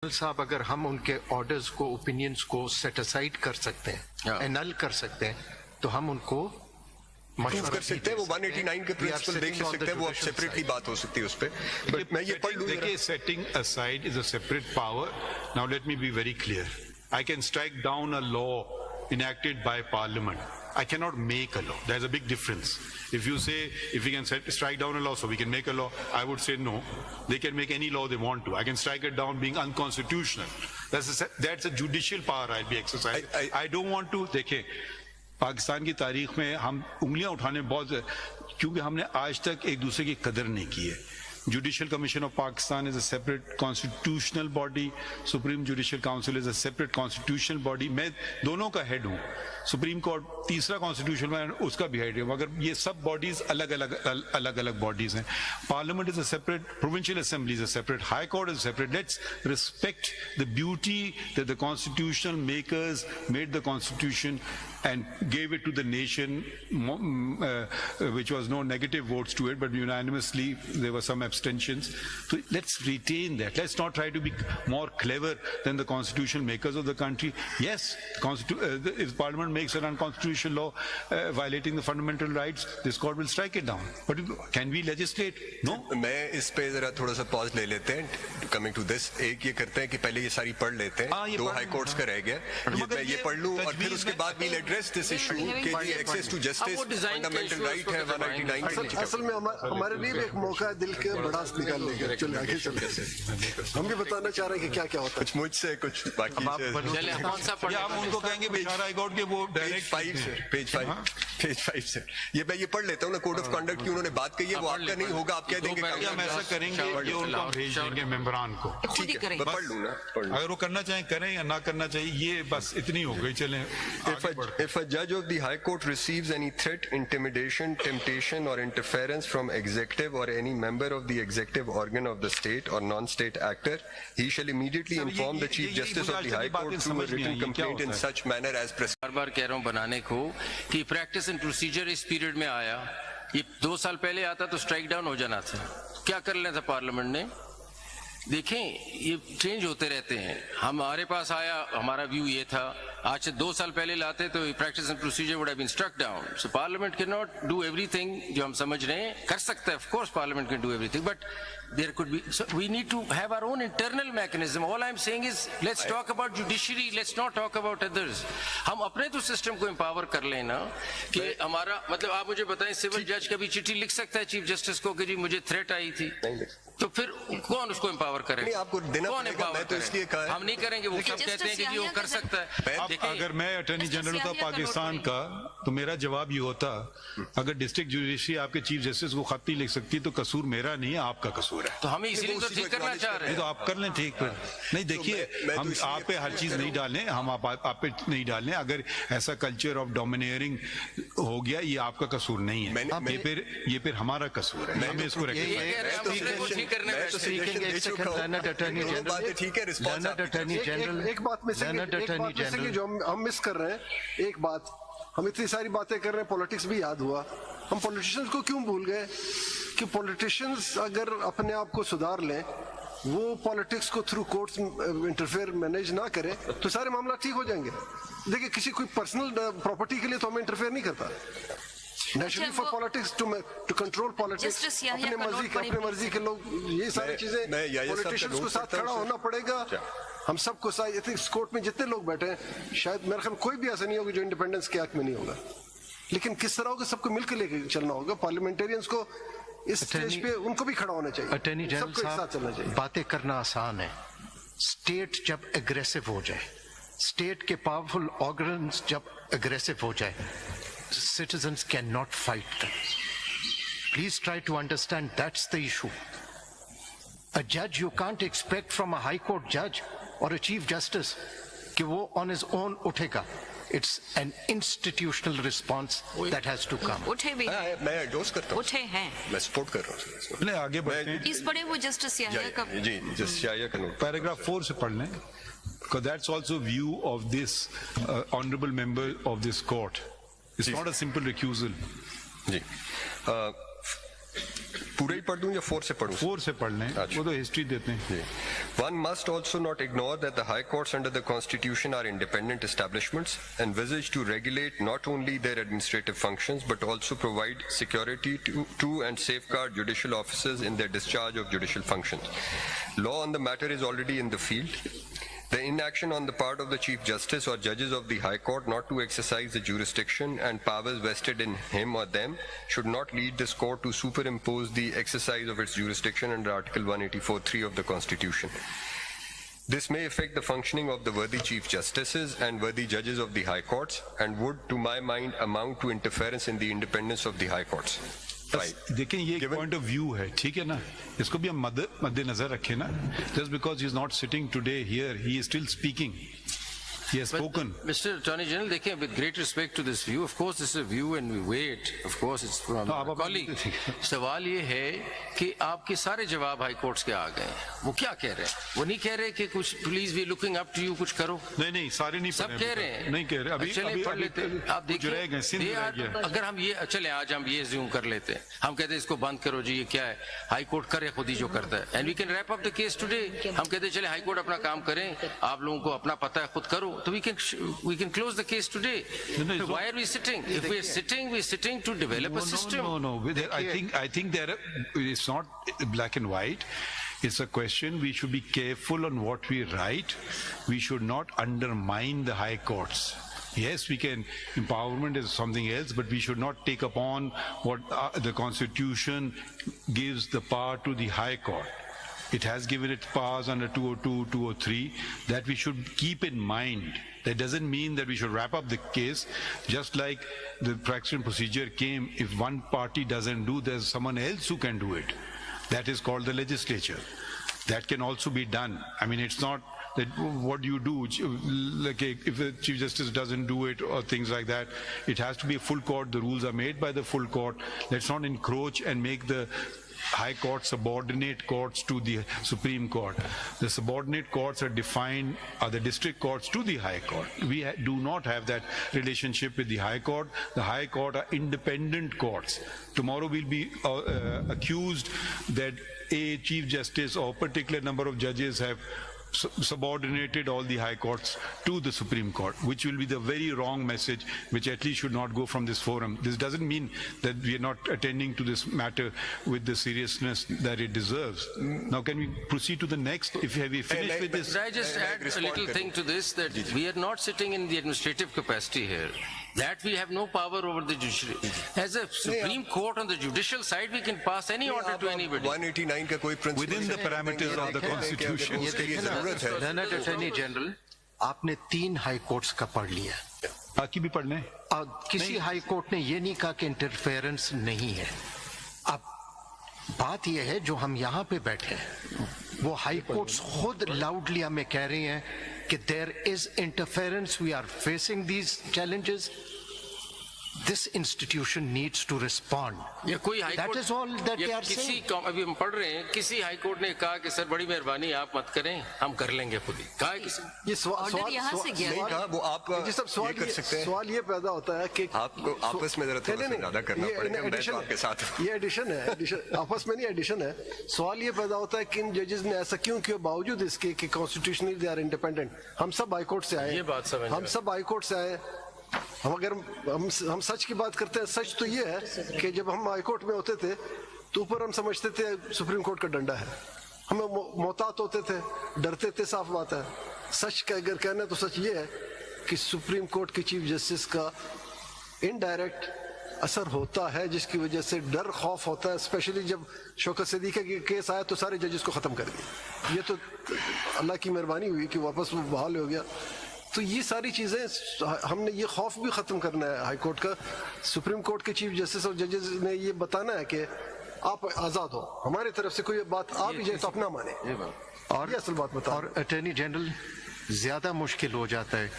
साहब अगर हम उनके ऑर्डर्स को ओपिनियंस को सेट असाइड कर सकते हैं एनल कर सकते हैं तो हम उनको प्रूव कर सकते हैं वो 189 के प्रिंसिपल देख सकते हैं वो अब सेपरेटली बात हो सकती है उस पे बट मैं ये पढ़ लूं देखिए setting aside is a separate power now let me be very clear I can strike down a law enacted by parliament. I cannot make a law. There's a big difference. If you say, if we can strike down a law so we can make a law, I would say no. They can make any law they want to. I can strike it down being unconstitutional. That's a judicial power I'll be exercising. I don't want to, देखें, पाकिस्तान की तारीख में हम उंगलियां उठाने बहुत, क्योंकि हमने आज तक एक दूसरे की कदर नहीं की है. Judicial Commission of Pakistan is a separate constitutional body. Supreme Judicial Council is a separate constitutional body. मैं दोनों का हेड हूँ. सुप्रीम कोर्ट तीसरा कॉन्स्टिट्यूशन में उसका भी हेड है, मगर ये सब बॉडीज अलग अलग बॉडीज हैं. Parliament is a separate, provincial assembly is a separate, high court is separate. Let's respect the beauty that the constitutional makers made the constitution and gave it to the nation, which was no negative votes to it, but unanimously there were some abstentions. So let's retain that. Let's not try to be more clever than the constitutional makers of the country. Yes, if Parliament makes an unconstitutional law violating the fundamental rights, this court will strike it down. But can we legislate? No. मैं इस पे जरा थोड़ा सा pause ले लेते हैं. Coming to this, एक ये करते हैं कि पहले ये सारी पढ़ लेते हैं. दो हाई कोर्ट्स का रह गया, मैं ये पढ़ लूं और फिर उसके बाद we'll address this issue कि जी access to justice fundamental right है 199. असल में हमारे लिए भी एक मौका है दिल के भड़ास निकालने का. चलिए आगे चलते हैं. हम भी बताना चाह रहे हैं कि क्या क्या होता है. कुछ मुझसे कुछ बाकी से कौन सा पढ़े, हम उनको कहेंगे बेचारा हाई कोर्ट के वो डायरेक्ट पेज 5 से ये मैं ये पढ़ लेता हूँ ना. कोड ऑफ कंडक्ट की उन्होंने बात कही है, वो आपका नहीं होगा. आप कह देंगे हम ऐसा करेंगे, ये उनको भेज देंगे मेंबरान को. ठीक है, पढ़ लूँ ना. अगर वो करना चाहें करें या ना करना चाहिए, ये बस इतनी हो गई. चलें. If a judge of the High Court receives any threat, intimidation, temptation or interference from executive or any member of the executive organ of the state or non-state actor, he shall immediately inform the Chief Justice of the High Court through a written complaint in such manner as prescribed. बार कह रहा हूँ बनाने को कि practice and procedure इस period में आया. ये 2 साल पहले आता तो स्ट्राइक डाउन हो जाना था. क्या कर लेना था पार्लियामेंट ने? देखें, ये चेंज होते रहते हैं. हमारे पास आया, हमारा व्यू ये था. आज से 2 साल पहले लाते तो practice and procedure would have been struck down. So parliament can not do everything. जो हम समझ रहे हैं कर सकता है, of course parliament can do everything, but there could be, so we need to have our own internal mechanism. All I'm saying is let's talk about judiciary, let's not talk about others. हम अपने तो system को empower कर लेना कि हमारा मतलब, आप मुझे बताएं, सिविल जज कभी चिट्ठी लिख सकता है चीफ जस्टिस को कि जी मुझे थ्रेट आई थी, तो फिर कौन उसको एम्पावर करेगा? आपको देना पड़ेगा. मैं तो इसलिए कहा हम नहीं करेंगे. वो सब कहते हैं कि जी वो कर सकता है. अगर मैं अटॉर्नी जनरल था पाकिस्तान का तो मेरा जवाब ये होता, अगर डिस्ट्रिक्ट जुडिशरी आपके चीफ जस्टिस को खत नहीं लिख सकती तो कसूर मेरा नहीं है, आपका कसूर है. तो हम इसीलिए तो ठीक करना चाह रहे हैं. तो आप कर लें. ठीक पर नहीं, देखिए, हम आप पे हर चीज नहीं डालें, हम आप पे नहीं डालें. अगर ऐसा कल्चर ऑफ डोमिनेयरिंग हो गया, ये आपका कसूर नहीं है, ये फिर हमारा कसूर है. हमें इसको एक बात में से जो हम मिस कर रहे हैं, एक बात, हम इतनी सारी बातें कर रहे हैं, पॉलिटिक्स भी याद हुआ. हम पॉलिटिशियंस को क्यों भूल गए कि पॉलिटिशियंस अगर अपने आप को सुधार लें, वो पॉलिटिक्स को थ्रू कोर्ट्स इंटरफेयर मैनेज ना करें, तो सारे मामला ठीक हो जाएंगे. देखिए, किसी कोई पर्सनल प्रॉपर्टी के लिए तो हमें इंटरफेयर नहीं करता. Nationally for politics to control politics, अपने मर्जी के लोग, ये सारी चीजें पॉलिटिशियंस को साथ खड़ा होना पड़ेगा. हम सबको इस कोर्ट में जितने लोग बैठे हैं, शायद मेरे ख्याल कोई भी ऐसा नहीं होगा जो इंडिपेंडेंस के एक्ट में नहीं होगा, लेकिन किस तरह होगा, सबको मिलकर लेके चलना होगा. पार्लियामेंटेरियंस को इस स्टेज पे उनको भी खड़ा होना चाहिए. अटॉर्नी जनरल साहब, बातें करना आसान है. स्टेट जब एग्रेसिव हो जाए, स्टेट के पावरफुल ऑर्गन्स जब एग्रेसिव हो जाए, citizens cannot fight them. Please try to understand that's the issue. A judge, you can't expect from a high court judge or a chief justice कि वो on his own उठेगा. It's an institutional response that has to come. उठे भी, मैं endorse करता हूँ, उठे हैं, मैं सपोर्ट कर रहा हूँ. चलिए आगे बढ़ते हैं. इस पढ़े वो जस्टिस याहिया का, जी जस्टिस याहिया का नोट पैराग्राफ 4 से पढ़ लें, because that's also view of this honorable member of this court. It's not a simple recusal. जी. पूरा ही पढ़ दूं या 4 से पढ़ूं? 4 से पढ़ लें, अच्छा। वो तो हिस्ट्री देते हैं. One must also not ignore that the high courts under the Constitution are independent establishments envisaged to regulate not only their administrative functions but also provide security to and safeguard judicial officers in their discharge of judicial functions. Law on the matter is already in the field. The inaction on the part of the Chief Justice or judges of the High Court not to exercise the jurisdiction and powers vested in him or them should not lead this court to superimpose the exercise of its jurisdiction under Article 184(3) of the Constitution. This may affect the functioning of the worthy Chief Justices and worthy judges of the High Courts and would, to my mind, amount to interference in the independence of the High Courts. देखें ये एक point of view है, ठीक है ना, इसको भी हम मद्देनजर रखें ना. Just because he is not sitting today here, he is still speaking, he has spoken. Mr. Attorney General, देखिए, with great respect to this view, of course this is a view and we wait, of course it's from our colleague. सवाल ये है कि आपके सारे जवाब high courts के आ गए, वो क्या कह रहे हैं? वो नहीं कह रहे कि कुछ please we looking up to you, कुछ करो. नहीं सारे नहीं, सब कह रहे हैं, नहीं कह रहे. अभी चलिए पढ़ लेते हैं. आप देखिए, अगर हम ये चले आज हम ये ज्यूम कर लेते हैं, हम कहते हैं इसको बंद करो जी, ये क्या है, हाई कोर्ट करे खुद ही जो करता है, and we can wrap up the case today. हम कहते हैं चले हाई कोर्ट अपना काम करें, आप लोगों को अपना पता है, खुद करो, तो we can close the case today. No, Why are we sitting? If we're sitting to develop a system. No. I think there it's not black and white. It's a question. We should be careful on what we write. We should not undermine the high courts. Yes, we can. Empowerment is something else, but we should not take upon what the Constitution gives the power to the high court. It has given its powers under 202, 203, that we should keep in mind. That doesn't mean that we should wrap up the case. Just like the practice and procedure came, if one party doesn't do, there's someone else who can do it. That is called the legislature. That can also be done. I mean, it's not that what you do, like if the Chief Justice doesn't do it or things like that, it has to be a full court. The rules are made by the full court. Let's not encroach and make the High Court subordinate courts to the Supreme Court. The subordinate courts are defined, are the district courts to the High Court. We do not have that relationship with the High Court. The High Court are independent courts. Tomorrow we'll be accused that a Chief Justice or a particular number of judges have subordinated all the high courts to the Supreme Court, which will be the very wrong message, which at least should not go from this forum. This doesn't mean that we are not attending to this matter with the seriousness that it deserves. Now, can we proceed to the next? If we finish with this, Could I just add a little thing to this, that we are not sitting in the administrative capacity here. That we have no power over the judiciary. As a Supreme Court on the judicial side, we can pass any order to anybody. 189 का कोई principle within the parameters of the Constitution. ये देखिए ना, Learned Attorney General, आपने 3 high courts का पढ़ लिया. बाकी भी पढ़ने. किसी हाई कोर्ट ने ये नहीं कहा कि इंटरफेरेंस नहीं है. अब बात ये है, जो हम यहाँ पे बैठे हैं, वो हाई कोर्ट्स खुद लाउडली हमें कह रही हैं कि there is interference, we are facing these challenges. This institution needs to respond. या कोई high That court, is all that they या are saying. अभी हम पढ़ रहे हैं, किसी हाई कोर्ट ने कहा कि सर बड़ी मेहरबानी आप मत करें, हम कर लेंगे खुद ही. कहा है किसी ने? ये सवाल यहाँ से गया नहीं कहा, वो आप जी सब ये कर सकते हैं. सवाल ये पैदा होता है कि आपको आपस में जरा थोड़ा सा ज्यादा करना पड़ेगा. मैं तो आपके साथ हूं. ये एडिशन है, आपस में नहीं एडिशन है. सवाल ये पैदा होता है कि इन जजेस ने ऐसा क्यों किया, बावजूद इसके कि कॉन्स्टिट्यूशनली दे आर इंडिपेंडेंट. हम सब हाई कोर्ट से आए, ये बात समझ हम सब हाई कोर्ट से आए. हम अगर हम सच की बात करते हैं, सच तो ये है कि जब हम हाई कोर्ट में होते थे तो ऊपर हम समझते थे सुप्रीम कोर्ट का डंडा है, हमें मोहतात होते थे, डरते थे. साफ बात है. सच का अगर कहना तो सच ये है कि सुप्रीम कोर्ट के चीफ जस्टिस का इनडायरेक्ट असर होता है, जिसकी वजह से डर खौफ होता है. स्पेशली जब शौकत सिद्दीकी का केस आया तो सारे जजेस को खत्म कर दिया. ये तो अल्लाह की मेहरबानी हुई कि वापस वो बहाल हो गया. तो ये सारी चीजें हमने, ये खौफ भी खत्म करना है हाई कोर्ट का. सुप्रीम कोर्ट के चीफ जस्टिस और जजेस ने ये बताना है कि आप आजाद हो, हमारी तरफ से कोई बात आ भी जाए तो अपना माने. और ये असल बात बता. और अटॉर्नी जनरल, ज्यादा मुश्किल हो जाता है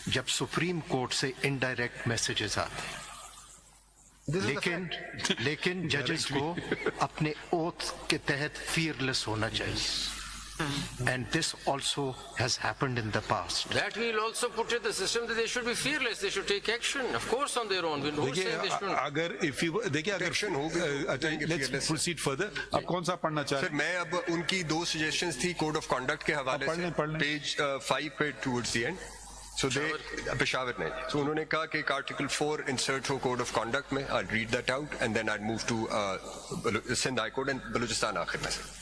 जब सुप्रीम कोर्ट से इनडायरेक्ट मैसेजेस आते हैं. लेकिन जजेस को अपने ओथ के तहत फियरलेस होना चाहिए. And this also has happened in the past. That we will also put in the system that they should be fearless. They should take action, of course, on their own. Who's saying they देखिए shouldn't? अगर if you देखिए अगर Action होगी तो करेंगे let's fearless. proceed further. आप कौन सा पढ़ना चाह सर रहे हैं? मैं अब उनकी दो सजेशंस थी कोड ऑफ कंडक्ट के हवाले पढ़ लें। से पेज 5 पे towards the end so the Peshawar ने सो उन्होंने कहा कि आर्टिकल 4 इंसर्ट हो कोड ऑफ कंडक्ट में I read that out and then I move to Sindh high court and Balochistan आखिर में sir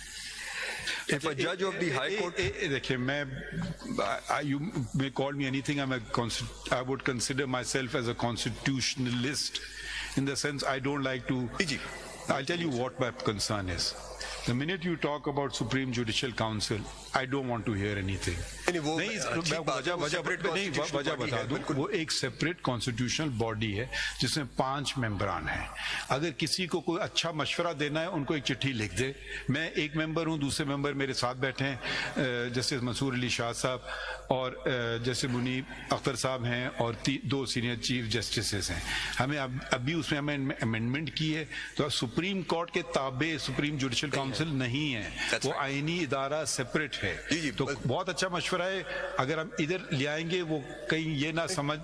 If a judge of the High Court, देखिए मैं you may call me anything. I would consider myself as a constitutionalist in the sense I don't like to. Ji I'll tell you what my concern is. The minute you talk about Supreme Judicial Council, I don't want to hear anything. नहीं वो नहीं ठीक बात है, वो separate नहीं constitutional वजह body बता है, दूं बिल्कुल। वो एक सेपरेट कॉन्स्टिट्यूशनल बॉडी है जिसमें 5 मेंबरान हैं. अगर किसी को कोई अच्छा मशवरा देना है उनको एक चिट्ठी लिख दे. मैं एक मेंबर हूं, दूसरे मेंबर मेरे साथ बैठे हैं जस्टिस मंसूर अली शाह साहब और जस्टिस मुनीब अख्तर साहब हैं और 2 सीनियर चीफ जस्टिसेस हैं. हमें अभी उसमें हमें अमेंडमेंट की है तो सुप्रीम कोर्ट के ताबे सुप्रीम जुडिशल काउंसिल नहीं है. That's वो right. आईनी इदारा सेपरेट है. जी, तो बहुत अच्छा मशवरा है. अगर हम इधर ले आएंगे वो कहीं ये ना समझ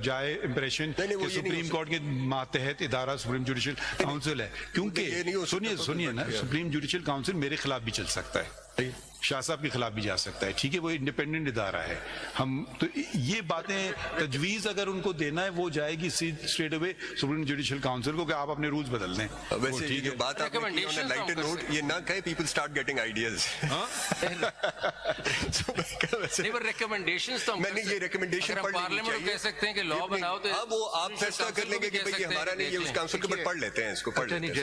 जाए इंप्रेशन नहीं, वो कि ये नहीं हो सुप्रीम कोर्ट के मातहत इदारा सुप्रीम जुडिशल काउंसिल है. क्योंकि ये नहीं हो सकता, सुनिए ना, सुप्रीम जुडिशल काउंसिल मेरे खिलाफ भी चल सकता है, शाह साहब के खिलाफ भी जा सकता है. ठीक है, वो इंडिपेंडेंट इदारा है. हम तो ये बातें तजवीज अगर उनको देना है वो जाएगी straight away supreme judicial council को कि आप अपने रूल्स बदल दें. वैसे ये जो बात आपने की ऑन अ लाइटर नोट ये ना कहे पीपल स्टार्ट गेटिंग आइडियाज नहीं पर रिकमेंडेशंस तो मैंने ये recommendation पढ़ लेनी पार्लियामेंट को चाहिए. कह सकते हैं कि लॉ बनाओ तो अब वो आप फैसला कर लेंगे कि भाई ये हमारा नहीं, ये उस काउंसिल के ऊपर पढ़ लेते हैं, इसको पढ़ लेते हैं.